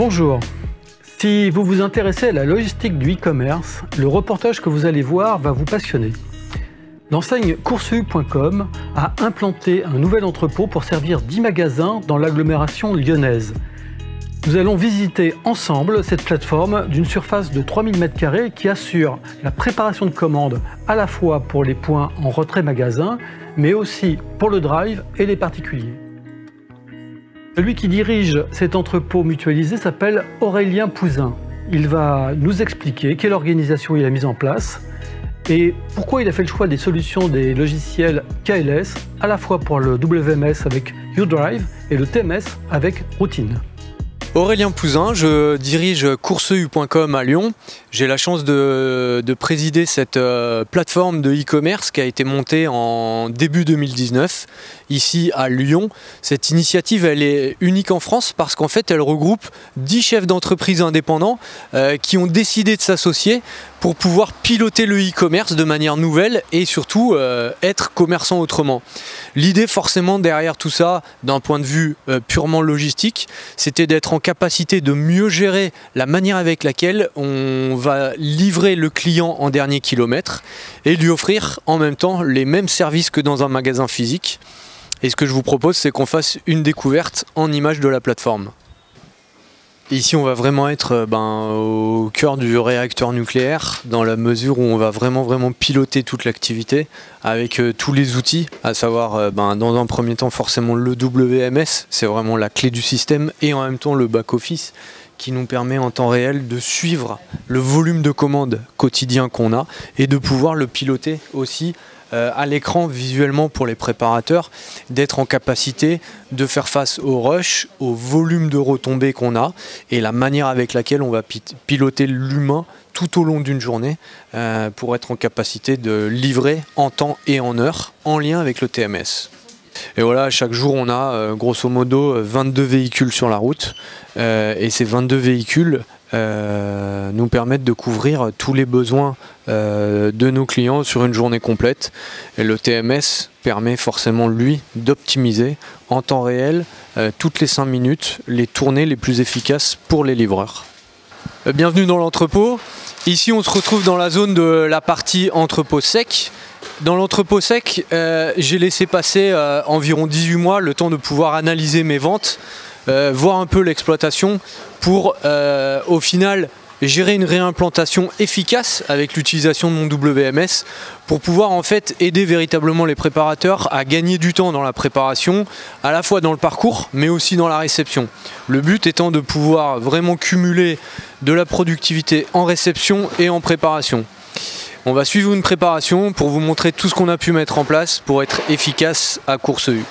Bonjour. Si vous vous intéressez à la logistique du e-commerce, le reportage que vous allez voir va vous passionner. L'enseigne CourseU.com a implanté un nouvel entrepôt pour servir 10 magasins dans l'agglomération lyonnaise. Nous allons visiter ensemble cette plateforme d'une surface de 3000 m² qui assure la préparation de commandes à la fois pour les points en retrait magasin, mais aussi pour le drive et les particuliers. Celui qui dirige cet entrepôt mutualisé s'appelle Aurélien Pouzin. Il va nous expliquer quelle organisation il a mise en place et pourquoi il a fait le choix des solutions des logiciels KLS, à la fois pour le WMS avec UDrive et le TMS avec Routine. Aurélien Pouzin, je dirige CourseU.com à Lyon. J'ai la chance de présider cette plateforme de e-commerce qui a été montée en début 2019, ici à Lyon. Cette initiative, elle est unique en France parce qu'en fait, elle regroupe 10 chefs d'entreprise indépendants qui ont décidé de s'associer pour pouvoir piloter le e-commerce de manière nouvelle et surtout être commerçant autrement. L'idée forcément derrière tout ça, d'un point de vue purement logistique, c'était d'être en capacité de mieux gérer la manière avec laquelle on va livrer le client en dernier kilomètre et lui offrir en même temps les mêmes services que dans un magasin physique. Et ce que je vous propose, c'est qu'on fasse une découverte en images de la plateforme. Ici, on va vraiment être au cœur du réacteur nucléaire, dans la mesure où on va vraiment piloter toute l'activité avec tous les outils, à savoir dans un premier temps forcément le WMS, c'est vraiment la clé du système, et en même temps le back-office qui nous permet en temps réel de suivre le volume de commandes quotidien qu'on a et de pouvoir le piloter aussi à l'écran visuellement pour les préparateurs, d'être en capacité de faire face au rush, au volume de retombées qu'on a et la manière avec laquelle on va piloter l'humain tout au long d'une journée pour être en capacité de livrer en temps et en heure en lien avec le TMS. Et voilà, chaque jour on a grosso modo 22 véhicules sur la route et ces 22 véhicules nous permettent de couvrir tous les besoins de nos clients sur une journée complète. Et le TMS permet forcément lui d'optimiser en temps réel toutes les 5 minutes les tournées les plus efficaces pour les livreurs. Bienvenue dans l'entrepôt. Ici on se retrouve dans la zone de la partie entrepôt sec. Dans l'entrepôt sec, j'ai laissé passer environ 18 mois le temps de pouvoir analyser mes ventes, voir un peu l'exploitation pour au final gérer une réimplantation efficace avec l'utilisation de mon WMS pour pouvoir en fait aider véritablement les préparateurs à gagner du temps dans la préparation, à la fois dans le parcours mais aussi dans la réception. Le but étant de pouvoir vraiment cumuler de la productivité en réception et en préparation. On va suivre une préparation pour vous montrer tout ce qu'on a pu mettre en place pour être efficace à CourseU.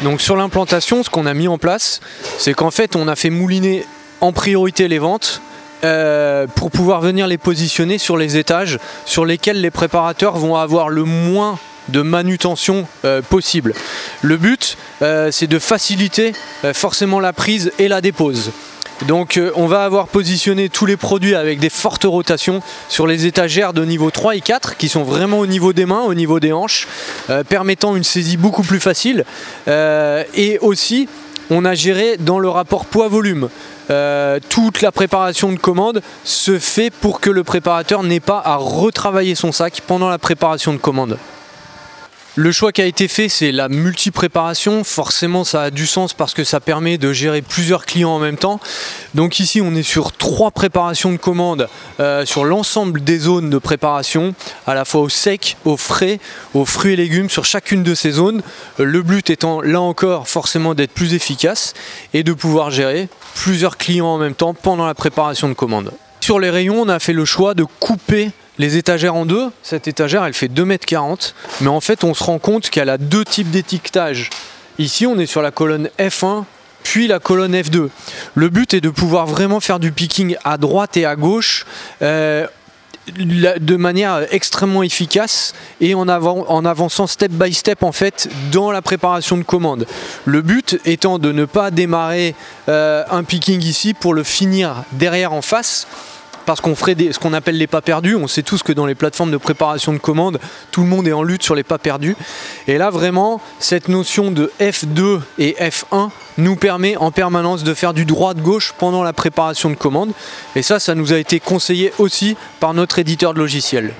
Donc sur l'implantation, ce qu'on a mis en place, c'est qu'en fait on a fait mouliner en priorité les ventes pour pouvoir venir les positionner sur les étages sur lesquels les préparateurs vont avoir le moins de manutention possible. Le but, c'est de faciliter forcément la prise et la dépose. Donc on va avoir positionné tous les produits avec des fortes rotations sur les étagères de niveau 3 et 4 qui sont vraiment au niveau des mains, au niveau des hanches, permettant une saisie beaucoup plus facile. Et aussi on a géré dans le rapport poids-volume. Toute la préparation de commande se fait pour que le préparateur n'ait pas à retravailler son sac pendant la préparation de commande. Le choix qui a été fait, c'est la multi-préparation. Forcément, ça a du sens parce que ça permet de gérer plusieurs clients en même temps. Donc ici, on est sur 3 préparations de commandes sur l'ensemble des zones de préparation, à la fois au sec, au frais, aux fruits et légumes, sur chacune de ces zones. Le but étant, là encore, forcément d'être plus efficace et de pouvoir gérer plusieurs clients en même temps pendant la préparation de commande. Sur les rayons, on a fait le choix de couper les étagères en deux. Cette étagère elle fait 2,40 m, mais en fait on se rend compte qu'elle a 2 types d'étiquetage. Ici on est sur la colonne F1 puis la colonne F2. Le but est de pouvoir vraiment faire du picking à droite et à gauche de manière extrêmement efficace et en avançant step by step en fait dans la préparation de commande. Le but étant de ne pas démarrer un picking ici pour le finir derrière en face parce qu'on ferait ce qu'on appelle les pas perdus. On sait tous que dans les plateformes de préparation de commandes, tout le monde est en lutte sur les pas perdus. Et là, vraiment, cette notion de F2 et F1 nous permet en permanence de faire du droite-gauche pendant la préparation de commande. Et ça nous a été conseillé aussi par notre éditeur de logiciel.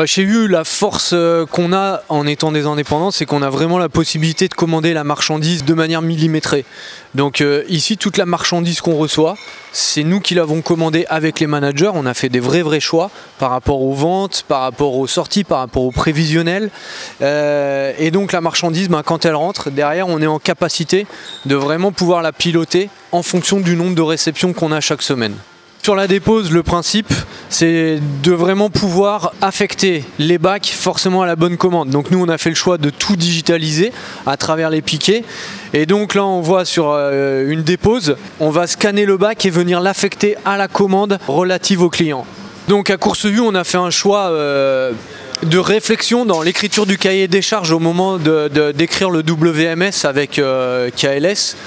Chez U, la force qu'on a en étant des indépendants, c'est qu'on a vraiment la possibilité de commander la marchandise de manière millimétrée. Donc ici, toute la marchandise qu'on reçoit, c'est nous qui l'avons commandée avec les managers. On a fait des vrais choix par rapport aux ventes, par rapport aux sorties, par rapport aux prévisionnels. Et donc la marchandise, quand elle rentre, derrière, on est en capacité de vraiment pouvoir la piloter en fonction du nombre de réceptions qu'on a chaque semaine. Sur la dépose, le principe, c'est de vraiment pouvoir affecter les bacs forcément à la bonne commande. Donc nous, on a fait le choix de tout digitaliser à travers les piquets. Et donc là, on voit sur une dépose, on va scanner le bac et venir l'affecter à la commande relative au client. Donc à course vue, on a fait un choix de réflexion dans l'écriture du cahier des charges au moment d'écrire le WMS avec KLS.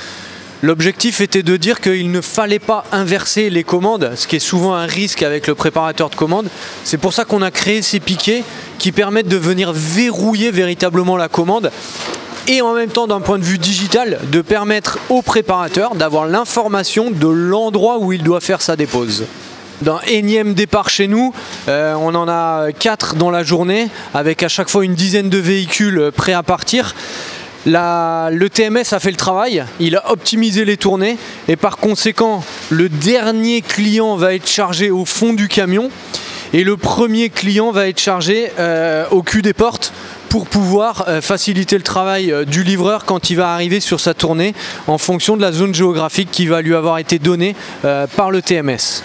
L'objectif était de dire qu'il ne fallait pas inverser les commandes, ce qui est souvent un risque avec le préparateur de commandes. C'est pour ça qu'on a créé ces piquets qui permettent de venir verrouiller véritablement la commande et en même temps, d'un point de vue digital, de permettre au préparateur d'avoir l'information de l'endroit où il doit faire sa dépose. D'un énième départ chez nous, on en a 4 dans la journée, avec à chaque fois une dizaine de véhicules prêts à partir. Le TMS a fait le travail, il a optimisé les tournées et par conséquent le dernier client va être chargé au fond du camion et le premier client va être chargé au cul des portes pour pouvoir faciliter le travail du livreur quand il va arriver sur sa tournée en fonction de la zone géographique qui va lui avoir été donnée par le TMS.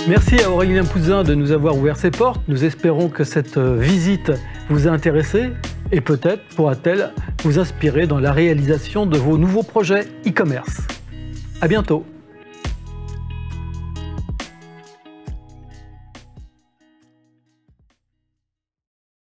Merci à Aurélien Pouzin de nous avoir ouvert ses portes. Nous espérons que cette visite vous a intéressé et peut-être pourra-t-elle vous inspirer dans la réalisation de vos nouveaux projets e-commerce. À bientôt.